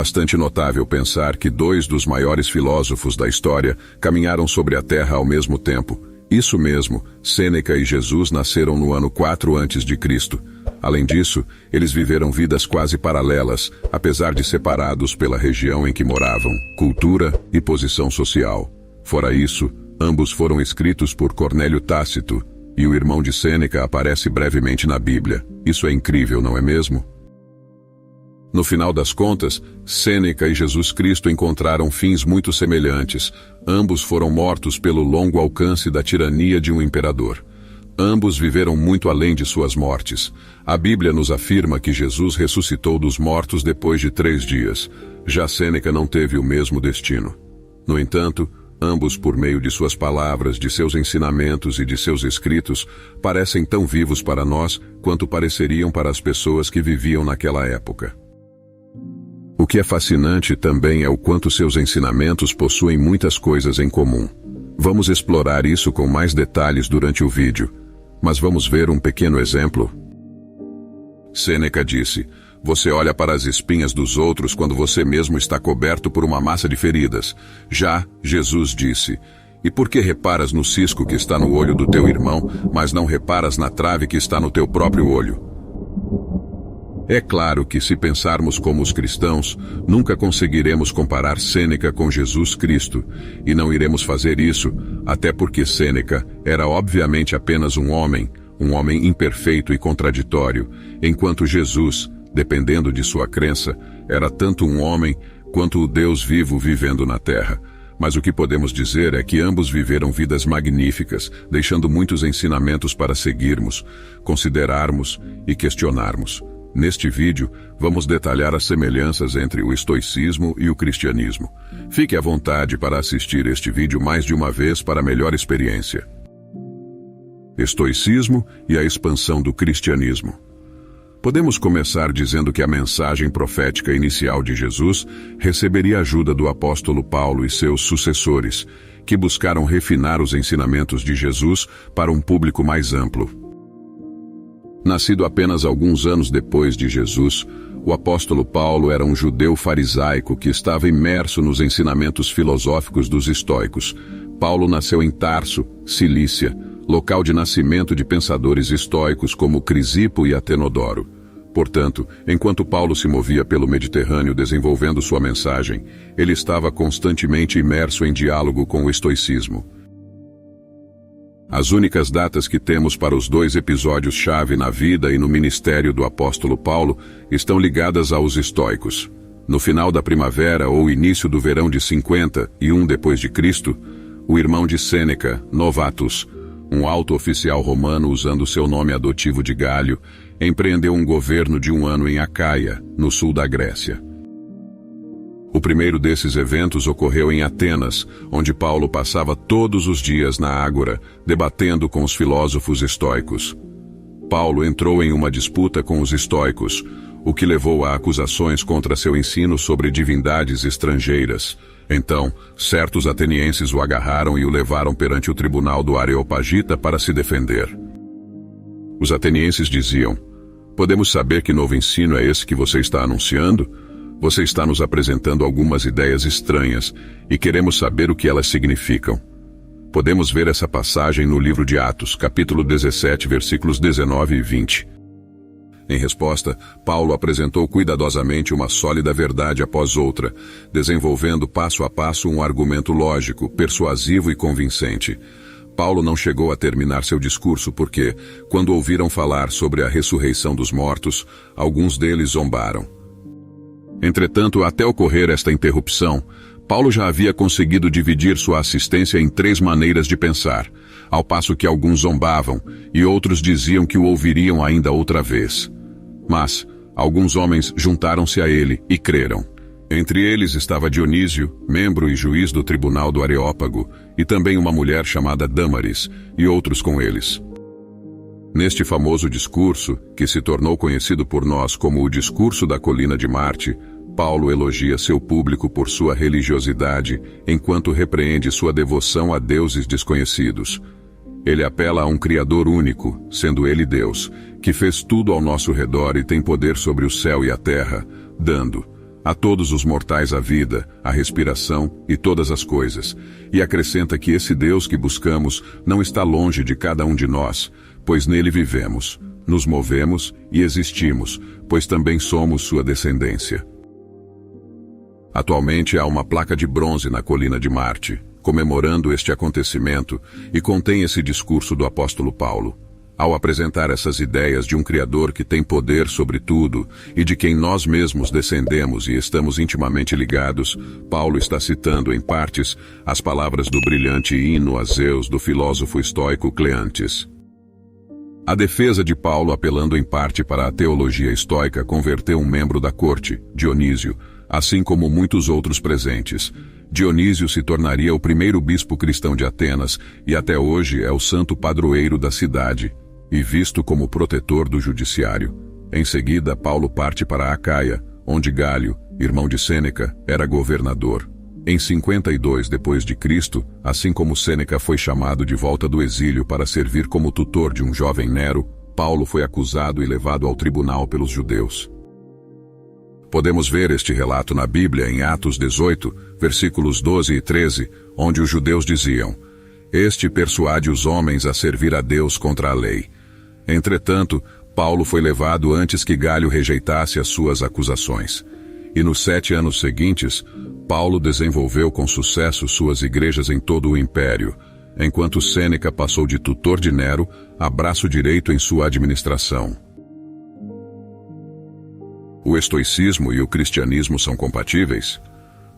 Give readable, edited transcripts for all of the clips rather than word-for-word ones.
bastante notável pensar que dois dos maiores filósofos da história caminharam sobre a Terra ao mesmo tempo. Isso mesmo, Sêneca e Jesus nasceram no ano 4 a.C. Além disso, eles viveram vidas quase paralelas, apesar de separados pela região em que moravam, cultura e posição social. Fora isso, ambos foram escritos por Cornélio Tácito, e o irmão de Sêneca aparece brevemente na Bíblia. Isso é incrível, não é mesmo? No final das contas, Sêneca e Jesus Cristo encontraram fins muito semelhantes. Ambos foram mortos pelo longo alcance da tirania de um imperador. Ambos viveram muito além de suas mortes. A Bíblia nos afirma que Jesus ressuscitou dos mortos depois de 3 dias. Já Sêneca não teve o mesmo destino. No entanto, ambos, por meio de suas palavras, de seus ensinamentos e de seus escritos, parecem tão vivos para nós quanto pareceriam para as pessoas que viviam naquela época. O que é fascinante também é o quanto seus ensinamentos possuem muitas coisas em comum. Vamos explorar isso com mais detalhes durante o vídeo, mas vamos ver um pequeno exemplo. Sêneca disse: "Você olha para as espinhas dos outros quando você mesmo está coberto por uma massa de feridas." Já Jesus disse: "E por que reparas no cisco que está no olho do teu irmão, mas não reparas na trave que está no teu próprio olho?" É claro que, se pensarmos como os cristãos, nunca conseguiremos comparar Sêneca com Jesus Cristo, e não iremos fazer isso, até porque Sêneca era obviamente apenas um homem imperfeito e contraditório, enquanto Jesus, dependendo de sua crença, era tanto um homem quanto o Deus vivo vivendo na terra. Mas o que podemos dizer é que ambos viveram vidas magníficas, deixando muitos ensinamentos para seguirmos, considerarmos e questionarmos. Neste vídeo, vamos detalhar as semelhanças entre o estoicismo e o cristianismo. Fique à vontade para assistir este vídeo mais de uma vez para melhor experiência. Estoicismo e a expansão do cristianismo. Podemos começar dizendo que a mensagem profética inicial de Jesus receberia ajuda do apóstolo Paulo e seus sucessores, que buscaram refinar os ensinamentos de Jesus para um público mais amplo. Nascido apenas alguns anos depois de Jesus, o apóstolo Paulo era um judeu farisaico que estava imerso nos ensinamentos filosóficos dos estoicos. Paulo nasceu em Tarso, Cilícia, local de nascimento de pensadores estoicos como Crisipo e Atenodoro. Portanto, enquanto Paulo se movia pelo Mediterrâneo desenvolvendo sua mensagem, ele estava constantemente imerso em diálogo com o estoicismo. As únicas datas que temos para os 2 episódios-chave na vida e no ministério do apóstolo Paulo estão ligadas aos estoicos. No final da primavera ou início do verão de 51 d.C., o irmão de Sêneca, Novatus, um alto oficial romano usando seu nome adotivo de Gálio, empreendeu um governo de 1 ano em Acaia, no sul da Grécia. O primeiro desses eventos ocorreu em Atenas, onde Paulo passava todos os dias na ágora, debatendo com os filósofos estoicos. Paulo entrou em uma disputa com os estoicos, o que levou a acusações contra seu ensino sobre divindades estrangeiras. Então, certos atenienses o agarraram e o levaram perante o tribunal do Areopagita para se defender. Os atenienses diziam: "Podemos saber que novo ensino é esse que você está anunciando? Você está nos apresentando algumas ideias estranhas e queremos saber o que elas significam." Podemos ver essa passagem no livro de Atos, capítulo 17, versículos 19 e 20. Em resposta, Paulo apresentou cuidadosamente uma sólida verdade após outra, desenvolvendo passo a passo um argumento lógico, persuasivo e convincente. Paulo não chegou a terminar seu discurso porque, quando ouviram falar sobre a ressurreição dos mortos, alguns deles zombaram. Entretanto, até ocorrer esta interrupção, Paulo já havia conseguido dividir sua assistência em 3 maneiras de pensar, ao passo que alguns zombavam e outros diziam que o ouviriam ainda outra vez. Mas alguns homens juntaram-se a ele e creram. Entre eles estava Dionísio, membro e juiz do tribunal do Areópago, e também uma mulher chamada Dâmaris, e outros com eles. Neste famoso discurso, que se tornou conhecido por nós como o Discurso da Colina de Marte, Paulo elogia seu público por sua religiosidade, enquanto repreende sua devoção a deuses desconhecidos. Ele apela a um Criador único, sendo ele Deus, que fez tudo ao nosso redor e tem poder sobre o céu e a terra, dando, A todos os mortais a vida, a respiração e todas as coisas. E acrescenta que esse Deus que buscamos não está longe de cada um de nós, pois nele vivemos, nos movemos e existimos, pois também somos sua descendência. Atualmente há uma placa de bronze na colina de Marte, comemorando este acontecimento, e contém esse discurso do apóstolo Paulo. Ao apresentar essas ideias de um Criador que tem poder sobre tudo e de quem nós mesmos descendemos e estamos intimamente ligados, Paulo está citando em partes as palavras do brilhante hino a Zeus do filósofo estoico Cleantes. A defesa de Paulo, apelando em parte para a teologia estoica, converteu um membro da corte, Dionísio, assim como muitos outros presentes. Dionísio se tornaria o primeiro bispo cristão de Atenas e até hoje é o santo padroeiro da cidade e visto como protetor do judiciário. Em seguida, Paulo parte para Acaia, onde Gálio, irmão de Sêneca, era governador. Em 52 d.C., assim como Sêneca foi chamado de volta do exílio para servir como tutor de um jovem Nero, Paulo foi acusado e levado ao tribunal pelos judeus. Podemos ver este relato na Bíblia em Atos 18, versículos 12 e 13, onde os judeus diziam: "Este persuade os homens a servir a Deus contra a lei." Entretanto, Paulo foi levado antes que Gálio rejeitasse as suas acusações. E nos 7 anos seguintes, Paulo desenvolveu com sucesso suas igrejas em todo o império, enquanto Sêneca passou de tutor de Nero a braço direito em sua administração. O estoicismo e o cristianismo são compatíveis?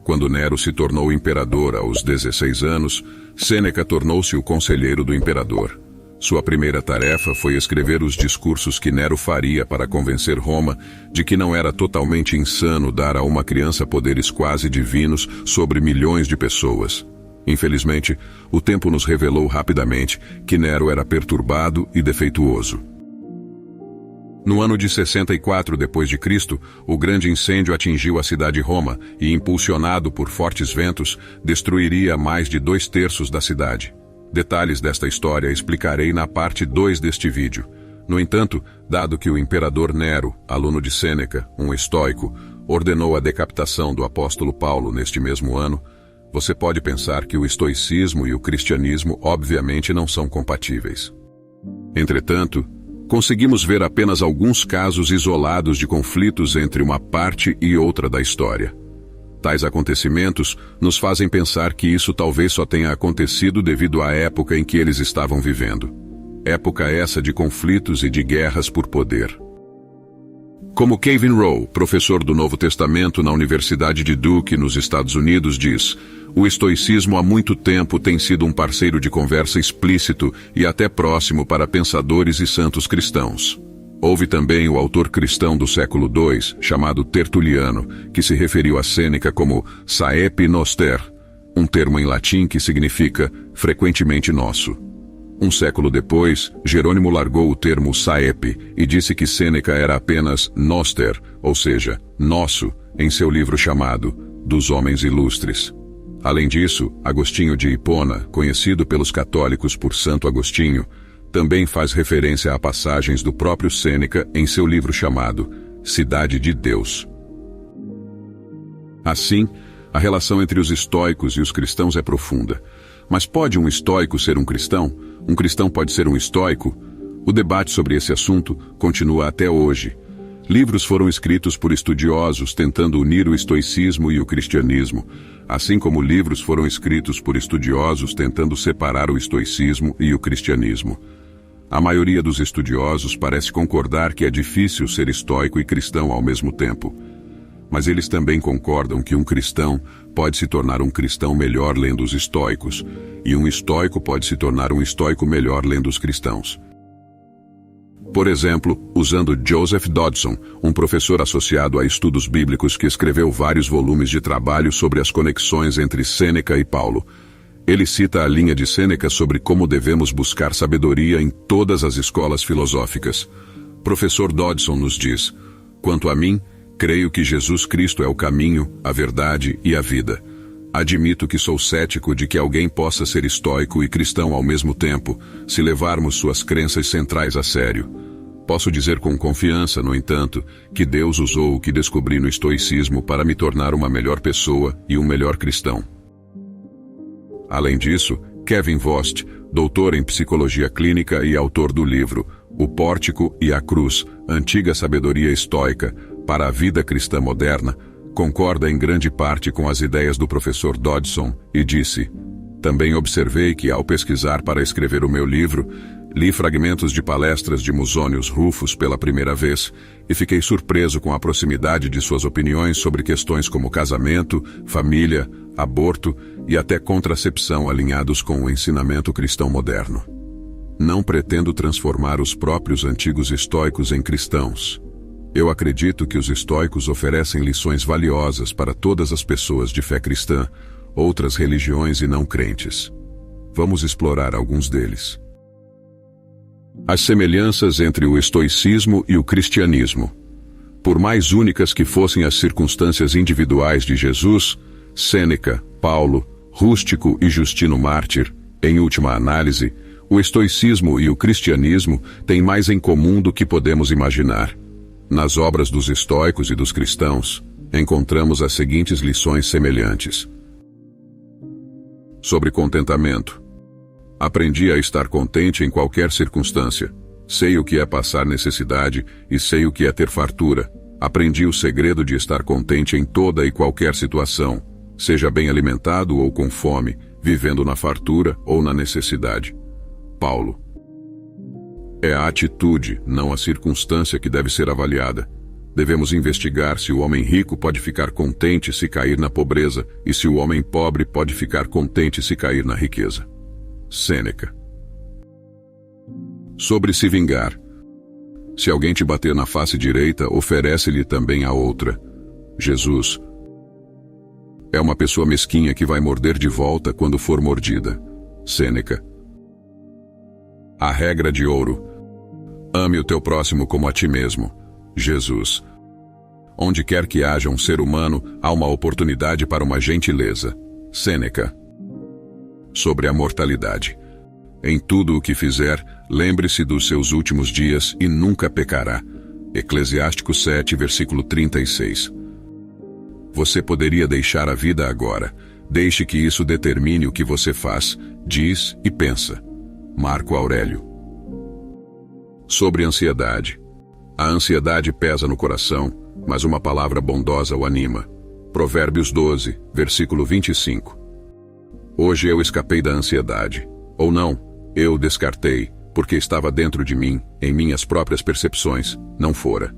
Quando Nero se tornou imperador aos 16 anos, Sêneca tornou-se o conselheiro do imperador. Sua primeira tarefa foi escrever os discursos que Nero faria para convencer Roma de que não era totalmente insano dar a uma criança poderes quase divinos sobre milhões de pessoas. Infelizmente, o tempo nos revelou rapidamente que Nero era perturbado e defeituoso. No ano de 64 d.C., o grande incêndio atingiu a cidade de Roma e, impulsionado por fortes ventos, destruiria mais de 2/3 da cidade. Detalhes desta história explicarei na parte 2 deste vídeo. No entanto, dado que o imperador Nero, aluno de Sêneca, um estoico, ordenou a decapitação do apóstolo Paulo neste mesmo ano, você pode pensar que o estoicismo e o cristianismo obviamente não são compatíveis. Entretanto, conseguimos ver apenas alguns casos isolados de conflitos entre uma parte e outra da história. Tais acontecimentos nos fazem pensar que isso talvez só tenha acontecido devido à época em que eles estavam vivendo. Época essa de conflitos e de guerras por poder. Como Kevin Rowe, professor do Novo Testamento na Universidade de Duke, nos Estados Unidos, diz: o estoicismo há muito tempo tem sido um parceiro de conversa explícito e até próximo para pensadores e santos cristãos. Houve também o autor cristão do século II, chamado Tertuliano, que se referiu a Sêneca como saepe noster, um termo em latim que significa frequentemente nosso. Um século depois, Jerônimo largou o termo saepe e disse que Sêneca era apenas noster, ou seja, nosso, em seu livro chamado Dos Homens Ilustres. Além disso, Agostinho de Hipona, conhecido pelos católicos por Santo Agostinho, também faz referência a passagens do próprio Sêneca em seu livro chamado Cidade de Deus. Assim, a relação entre os estoicos e os cristãos é profunda. Mas pode um estoico ser um cristão? Um cristão pode ser um estoico? O debate sobre esse assunto continua até hoje. Livros foram escritos por estudiosos tentando unir o estoicismo e o cristianismo, assim como livros foram escritos por estudiosos tentando separar o estoicismo e o cristianismo. A maioria dos estudiosos parece concordar que é difícil ser estoico e cristão ao mesmo tempo. Mas eles também concordam que um cristão pode se tornar um cristão melhor lendo os estoicos, e um estoico pode se tornar um estoico melhor lendo os cristãos. Por exemplo, usando Joseph Dodson, um professor associado a estudos bíblicos que escreveu vários volumes de trabalho sobre as conexões entre Sêneca e Paulo. Ele cita a linha de Sêneca sobre como devemos buscar sabedoria em todas as escolas filosóficas. Professor Dodson nos diz: quanto a mim, creio que Jesus Cristo é o caminho, a verdade e a vida. Admito que sou cético de que alguém possa ser estoico e cristão ao mesmo tempo, se levarmos suas crenças centrais a sério. Posso dizer com confiança, no entanto, que Deus usou o que descobri no estoicismo para me tornar uma melhor pessoa e um melhor cristão. Além disso, Kevin Vost, doutor em psicologia clínica e autor do livro O Pórtico e a Cruz, Antiga Sabedoria Estoica para a Vida Cristã Moderna, concorda em grande parte com as ideias do professor Dodson e disse: também observei que, ao pesquisar para escrever o meu livro, li fragmentos de palestras de Musonius Rufus pela primeira vez e fiquei surpreso com a proximidade de suas opiniões sobre questões como casamento, família, aborto e até contracepção alinhados com o ensinamento cristão moderno. Não pretendo transformar os próprios antigos estoicos em cristãos. Eu acredito que os estoicos oferecem lições valiosas para todas as pessoas de fé cristã, outras religiões e não crentes. Vamos explorar alguns deles. As semelhanças entre o estoicismo e o cristianismo. Por mais únicas que fossem as circunstâncias individuais de Jesus, Sêneca, Paulo, Rústico e Justino Mártir, em última análise, o estoicismo e o cristianismo têm mais em comum do que podemos imaginar. Nas obras dos estoicos e dos cristãos, encontramos as seguintes lições semelhantes. Sobre contentamento. Aprendi a estar contente em qualquer circunstância. Sei o que é passar necessidade e sei o que é ter fartura. Aprendi o segredo de estar contente em toda e qualquer situação, seja bem alimentado ou com fome, vivendo na fartura ou na necessidade. Paulo. É a atitude, não a circunstância, que deve ser avaliada. Devemos investigar se o homem rico pode ficar contente se cair na pobreza e se o homem pobre pode ficar contente se cair na riqueza. Sêneca. Sobre se vingar. Se alguém te bater na face direita, oferece-lhe também a outra. Jesus. É uma pessoa mesquinha que vai morder de volta quando for mordida. Sêneca. A regra de ouro. Ame o teu próximo como a ti mesmo. Jesus. Onde quer que haja um ser humano, há uma oportunidade para uma gentileza. Sêneca. Sobre a mortalidade. Em tudo o que fizer, lembre-se dos seus últimos dias e nunca pecará. Eclesiástico 7, versículo 36. Você poderia deixar a vida agora. Deixe que isso determine o que você faz, diz e pensa. Marco Aurélio. Sobre ansiedade. A ansiedade pesa no coração, mas uma palavra bondosa o anima. Provérbios 12, versículo 25. Hoje eu escapei da ansiedade. Ou não, eu descartei, porque estava dentro de mim, em minhas próprias percepções, não fora.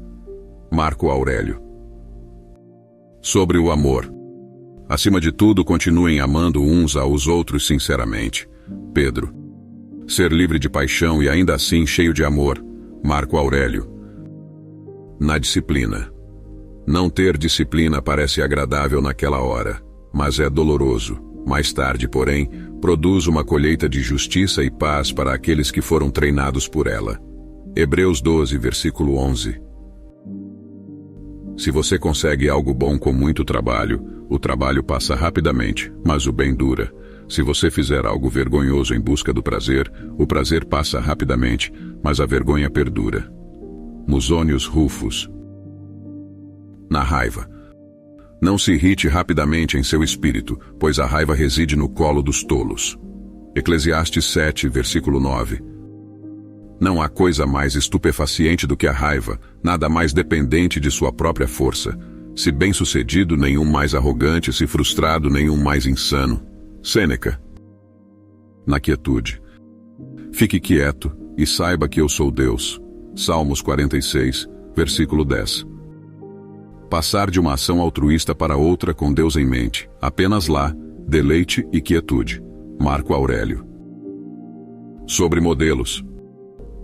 Marco Aurélio. Sobre o amor. Acima de tudo, continuem amando uns aos outros sinceramente. Pedro. Ser livre de paixão e ainda assim cheio de amor. Marco Aurélio. Na disciplina. Não ter disciplina parece agradável naquela hora, mas é doloroso. Mais tarde, porém, produz uma colheita de justiça e paz para aqueles que foram treinados por ela. Hebreus 12, versículo 11. Se você consegue algo bom com muito trabalho, o trabalho passa rapidamente, mas o bem dura. Se você fizer algo vergonhoso em busca do prazer, o prazer passa rapidamente, mas a vergonha perdura. Musonius Rufus. Na raiva. Não se irrite rapidamente em seu espírito, pois a raiva reside no colo dos tolos. Eclesiastes 7, versículo 9. Não há coisa mais estupefaciente do que a raiva, nada mais dependente de sua própria força. Se bem-sucedido, nenhum mais arrogante, se frustrado, nenhum mais insano. Sêneca. Na quietude. Fique quieto e saiba que eu sou Deus. Salmos 46, versículo 10. Passar de uma ação altruísta para outra com Deus em mente. Apenas lá, deleite e quietude. Marco Aurélio. Sobre modelos.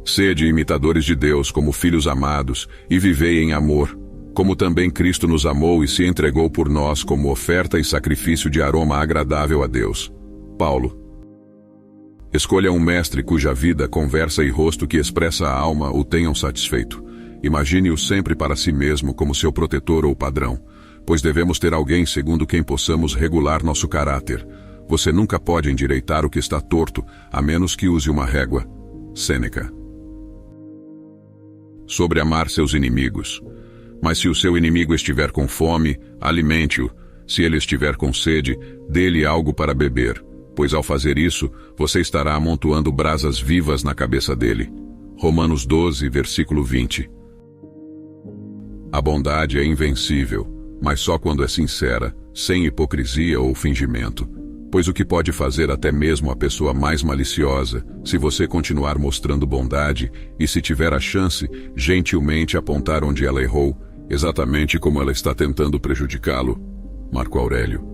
Sede imitadores de Deus como filhos amados e vivei em amor, como também Cristo nos amou e se entregou por nós como oferta e sacrifício de aroma agradável a Deus. Paulo. Escolha um mestre cuja vida, conversa e rosto que expressa a alma o tenham satisfeito. Imagine-o sempre para si mesmo como seu protetor ou padrão, pois devemos ter alguém segundo quem possamos regular nosso caráter. Você nunca pode endireitar o que está torto, a menos que use uma régua. Sêneca. sobre amar seus inimigos. Mas se o seu inimigo estiver com fome, alimente-o. Se ele estiver com sede, dê-lhe algo para beber, pois ao fazer isso, você estará amontoando brasas vivas na cabeça dele. Romanos 12, versículo 20. A bondade é invencível, mas só quando é sincera, sem hipocrisia ou fingimento. Pois o que pode fazer até mesmo a pessoa mais maliciosa, se você continuar mostrando bondade e, se tiver a chance, gentilmente apontar onde ela errou, exatamente como ela está tentando prejudicá-lo. Marco Aurélio.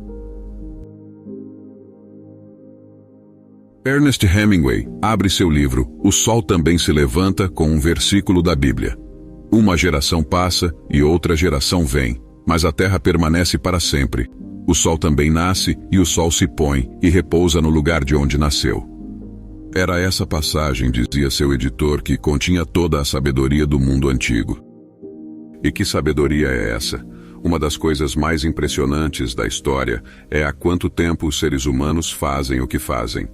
Ernest Hemingway abre seu livro O Sol Também Se Levanta com um versículo da Bíblia. Uma geração passa e outra geração vem, mas a terra permanece para sempre. O sol também nasce e o sol se põe e repousa no lugar de onde nasceu. Era essa passagem, dizia seu editor, que continha toda a sabedoria do mundo antigo. E que sabedoria é essa? Uma das coisas mais impressionantes da história é há quanto tempo os seres humanos fazem o que fazem.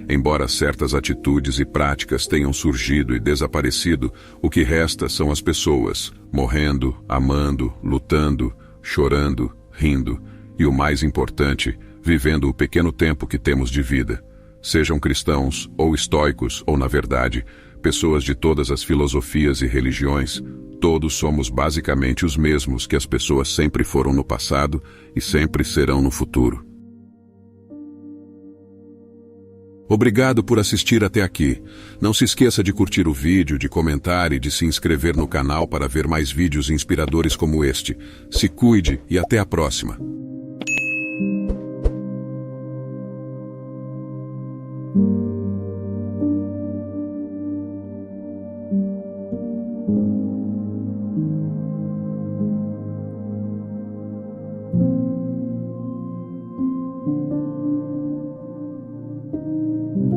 Embora certas atitudes e práticas tenham surgido e desaparecido, o que resta são as pessoas, morrendo, amando, lutando, chorando, rindo e, o mais importante, vivendo o pequeno tempo que temos de vida. Sejam cristãos ou estoicos ou, na verdade, pessoas de todas as filosofias e religiões, todos somos basicamente os mesmos que as pessoas sempre foram no passado e sempre serão no futuro. Obrigado por assistir até aqui. Não se esqueça de curtir o vídeo, de comentar e de se inscrever no canal para ver mais vídeos inspiradores como este. Se cuide e até a próxima.